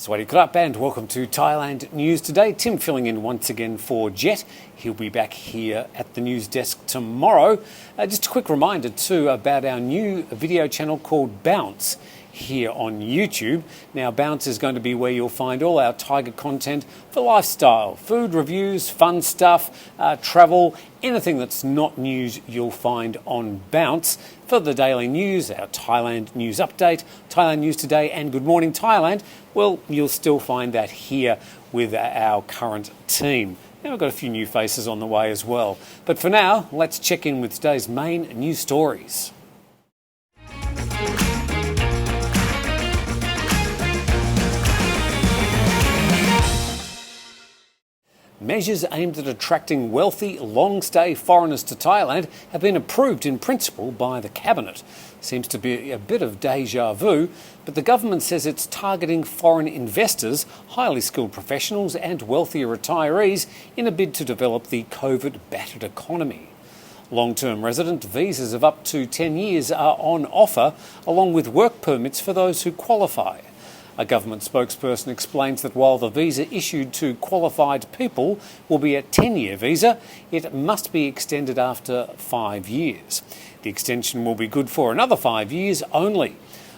Sawasdee krap and welcome to Thailand News Today. Tim filling in once again for Jett. He'll be back here at the news desk tomorrow. Just a quick reminder too about our new video channel called Bounce here on YouTube. Now Bounce is going to be where you'll find all our Thaiger content for lifestyle, food reviews, fun stuff, travel, anything that's not news you'll find on Bounce. For the daily news, our Thailand News Update, Thailand News Today and Good Morning Thailand, well, you'll still find that here with our current team. Now we've got a few new faces on the way as well. But for now, let's check in with today's main news stories. Measures aimed at attracting wealthy, long-stay foreigners to Thailand have been approved in principle by the Cabinet. Seems to be a bit of deja vu, but the government says it's targeting foreign investors, highly skilled professionals and wealthier retirees in a bid to develop the COVID-battered economy. Long-term resident visas of up to 10 years are on offer, along with work permits for those who qualify. A government spokesperson explains that while the visa issued to qualified people will be a 10-year visa, it must be extended after 5 years. The extension will be good for another 5 years only.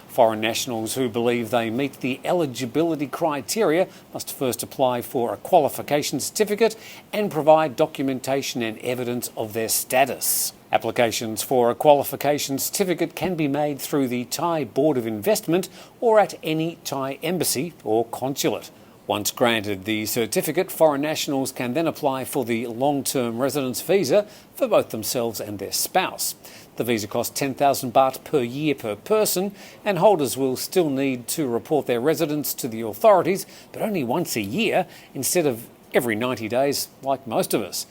Foreign nationals who believe they meet the eligibility criteria must first apply for a qualification certificate and provide documentation and evidence of their status. Applications for a qualification certificate can be made through the Thai Board of Investment or at any Thai embassy or consulate. Once granted the certificate, foreign nationals can then apply for the long-term residence visa for both themselves and their spouse. The visa costs 10,000 baht per year per person, and holders will still need to report their residence to the authorities, but only once a year instead of every 90 days like most of us.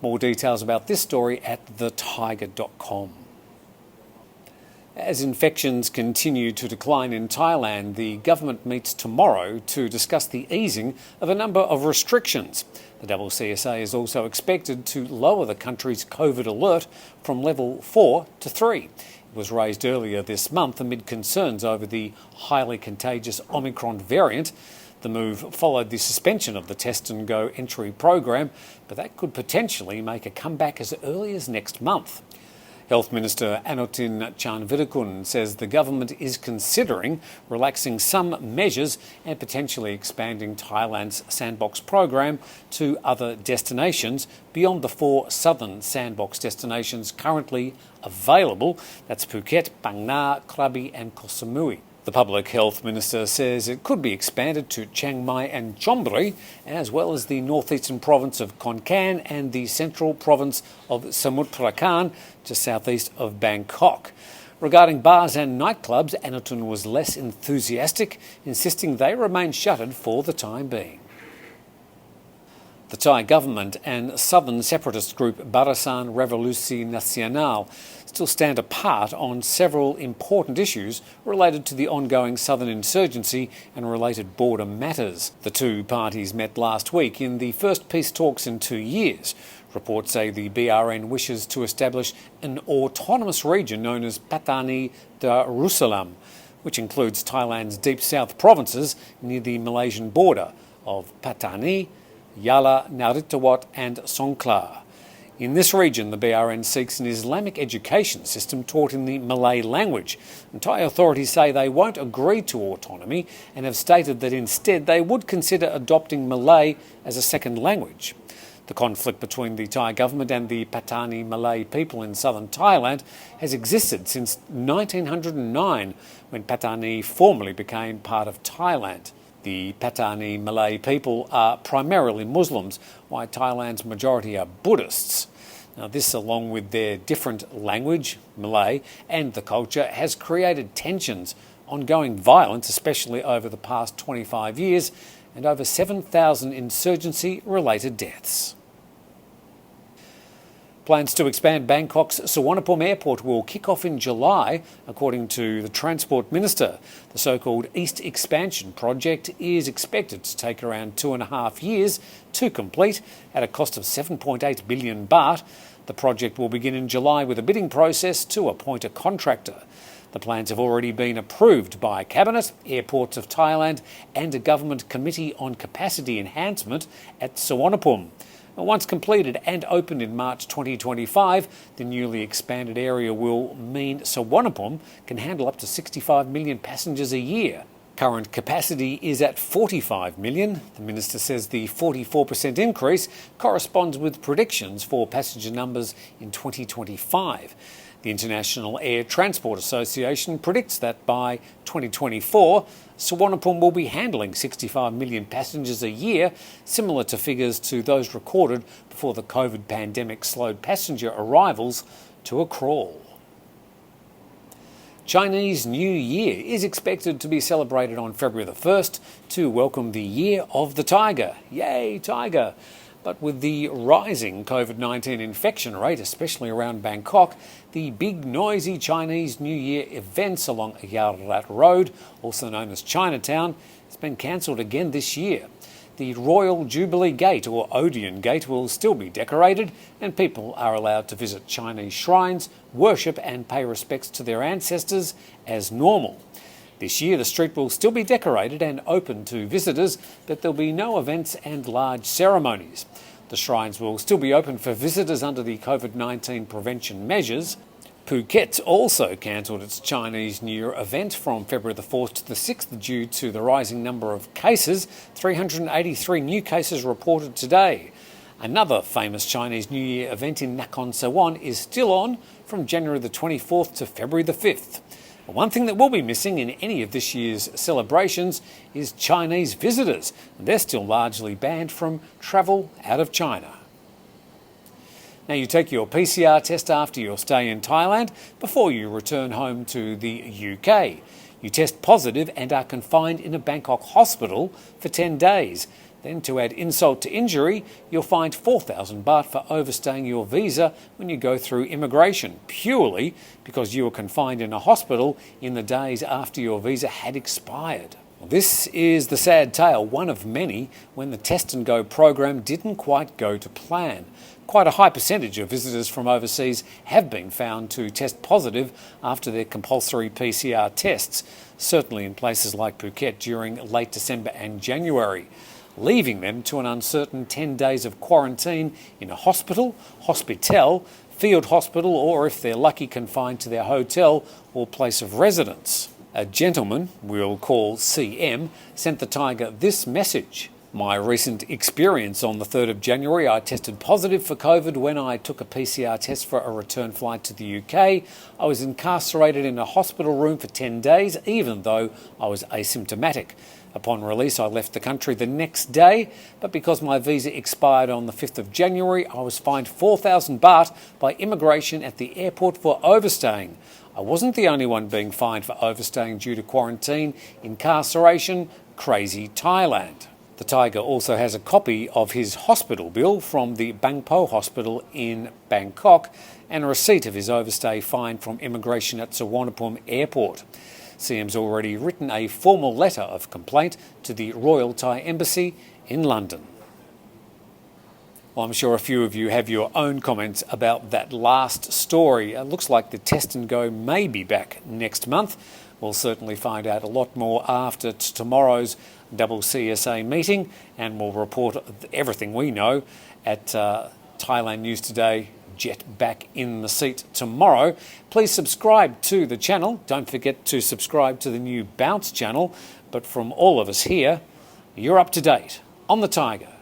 More details about this story at thethaiger.com. As infections continue to decline in Thailand, the government meets tomorrow to discuss the easing of a number of restrictions. The CCSA is also expected to lower the country's COVID alert from level 4 to 3. It was raised earlier this month amid concerns over the highly contagious Omicron variant. The move followed the suspension of the Test and Go entry program, but that could potentially make a comeback as early as next month. Health Minister Anutin Charnvirakul says the government is considering relaxing some measures and potentially expanding Thailand's sandbox program to other destinations beyond the 4 southern sandbox destinations currently available. That's Phuket, Phang Nga, Krabi and Koh Samui. The Public Health Minister says it could be expanded to Chiang Mai and Chonburi, as well as the northeastern province of Khon Kaen and the central province of Samut Prakan, just southeast of Bangkok. Regarding bars and nightclubs, Anutin was less enthusiastic, insisting they remain shuttered for the time being. The Thai government and southern separatist group Barisan Revolusi Nasional still stand apart on several important issues related to the ongoing southern insurgency and related border matters. The two parties met last week in the first peace talks in 2 years. Reports say the BRN wishes to establish an autonomous region known as Patani Darussalam, which includes Thailand's deep south provinces near the Malaysian border of Patani, Yala, Naritawat and Songkhla. In this region, the BRN seeks an Islamic education system taught in the Malay language, and Thai authorities say they won't agree to autonomy and have stated that instead they would consider adopting Malay as a second language. The conflict between the Thai government and the Patani Malay people in southern Thailand has existed since 1909, when Patani formally became part of Thailand. The Patani Malay people are primarily Muslims, while Thailand's majority are Buddhists. Now, this, along with their different language, Malay, and the culture, has created tensions, ongoing violence, especially over the past 25 years, and over 7,000 insurgency-related deaths. Plans to expand Bangkok's Suvarnabhumi airport will kick off in July, according to the Transport Minister. The so-called East Expansion project is expected to take around 2.5 years to complete at a cost of 7.8 billion baht. The project will begin in July with a bidding process to appoint a contractor. The plans have already been approved by Cabinet, Airports of Thailand and a government committee on capacity enhancement at Suvarnabhumi. Once completed and opened in March 2025, the newly expanded area will mean Suvarnabhumi can handle up to 65 million passengers a year. Current capacity is at 45 million. The Minister says the 44% increase corresponds with predictions for passenger numbers in 2025. The International Air Transport Association predicts that by 2024, Suvarnabhumi will be handling 65 million passengers a year, similar to figures to those recorded before the COVID pandemic slowed passenger arrivals to a crawl. Chinese New Year is expected to be celebrated on February the 1st to welcome the Year of the Tiger. Yay, Tiger! But with the rising COVID-19 infection rate, especially around Bangkok, the big noisy Chinese New Year events along Yarat Road, also known as Chinatown, has been cancelled again this year. The Royal Jubilee Gate, or Odeon Gate, will still be decorated, and people are allowed to visit Chinese shrines, worship and pay respects to their ancestors as normal. This year the street will still be decorated and open to visitors, but there'll be no events and large ceremonies. The shrines will still be open for visitors under the COVID-19 prevention measures. Phuket also cancelled its Chinese New Year event from February the 4th to the 6th due to the rising number of cases. 383 new cases reported today. Another famous Chinese New Year event in Nakhon Sawan is still on from January the 24th to February the 5th. One thing that will be missing in any of this year's celebrations is Chinese visitors. They're still largely banned from travel out of China. Now, you take your PCR test after your stay in Thailand before you return home to the UK. You test positive and are confined in a Bangkok hospital for 10 days. Then, to add insult to injury, you'll find 4,000 baht for overstaying your visa when you go through immigration, purely because you were confined in a hospital in the days after your visa had expired. This is the sad tale, one of many, when the Test and Go program didn't quite go to plan. Quite a high percentage of visitors from overseas have been found to test positive after their compulsory PCR tests, certainly in places like Phuket during late December and January, leaving them to an uncertain 10 days of quarantine in a hospital, hospital, field hospital, or if they're lucky, confined to their hotel or place of residence. A gentleman, we'll call CM, sent the Thaiger this message. My recent experience on the 3rd of January, I tested positive for COVID when I took a PCR test for a return flight to the UK. I was incarcerated in a hospital room for 10 days, even though I was asymptomatic. Upon release, I left the country the next day, but because my visa expired on the 5th of January, I was fined 4,000 baht by immigration at the airport for overstaying. I wasn't the only one being fined for overstaying due to quarantine, incarceration, crazy Thailand. The Thaiger also has a copy of his hospital bill from the Bang Po Hospital in Bangkok and a receipt of his overstay fine from immigration at Suvarnabhumi Airport. CM's already written a formal letter of complaint to the Royal Thai Embassy in London. Well, I'm sure a few of you have your own comments about that last story. It looks like the Test and Go may be back next month. We'll certainly find out a lot more after tomorrow's CSA meeting, and we'll report everything we know at Thailand News Today. Jett back in the seat tomorrow. Please subscribe to the channel. Don't forget to subscribe to the new Bounce channel. But from all of us here, you're up to date on the Thaiger.